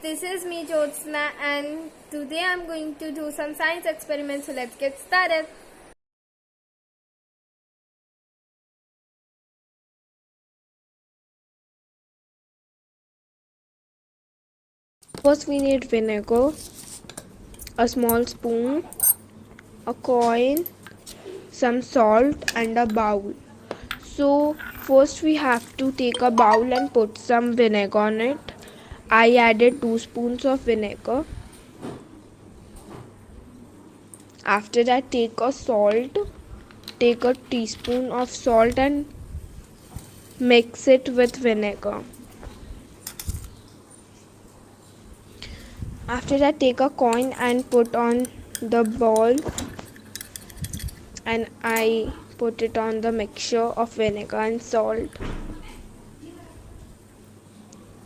This is me Jyotsna and today I'm going to do some science experiments, so let's get started. First we need vinegar, a small spoon, a coin, some salt and a bowl. So first we have to take a bowl and put some vinegar on it. I added 2 spoons of vinegar. After that take a teaspoon of salt and mix it with vinegar. After that take a coin and put on the bowl, and I put it on the mixture of vinegar and salt.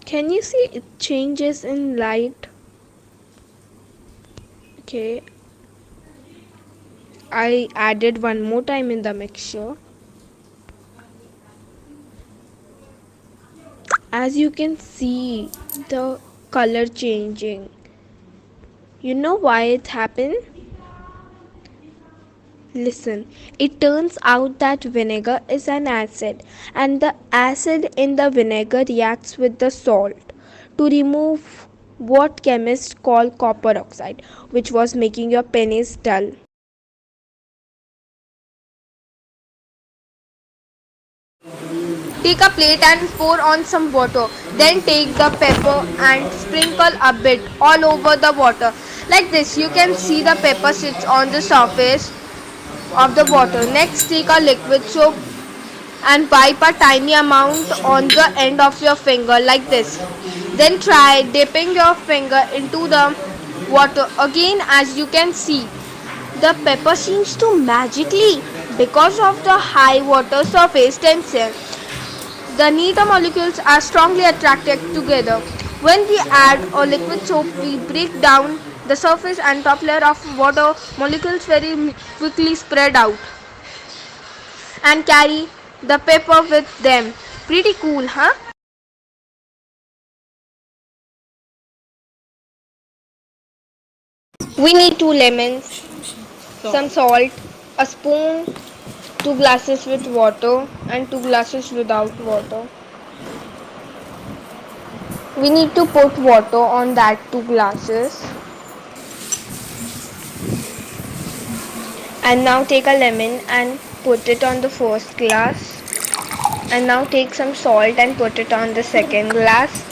Can you see it changes in light? Okay, I added one more time in the mixture. As you can see the color changing. You know why it happened? Listen, it turns out that vinegar is an acid, and the acid in the vinegar reacts with the salt to remove what chemists call copper oxide, which was making your pennies dull. Take a plate and pour on some water. Then take the pepper and sprinkle a bit all over the water. Like this, you can see the pepper sits on the surface of the water. Next, take a liquid soap and wipe a tiny amount on the end of your finger like this. Then try dipping your finger into the water again. As you can see, the pepper seems to magically, because of the high water surface tension, the neither molecules are strongly attracted together. When we add a liquid soap, we break down the surface and top layer of water molecules very quickly spread out and carry the pepper with them. Pretty cool, huh? We need 2 lemons, some salt, a spoon, 2 glasses with water and 2 glasses without water. We need to put water on that 2 glasses. And now take a lemon and put it on the first glass. And now take some salt and put it on the second glass.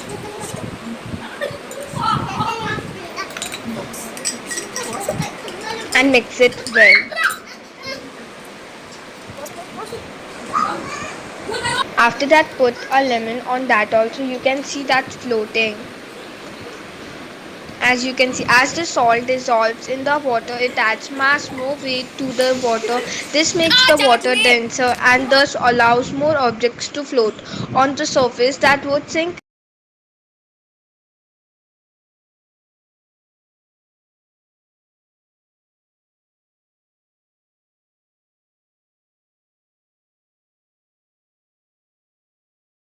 And mix it well. After that, put a lemon on that also. You can see that floating. As you can see, as the salt dissolves in the water, it adds mass more weight to the water. This makes the water denser and thus allows more objects to float on the surface that would sink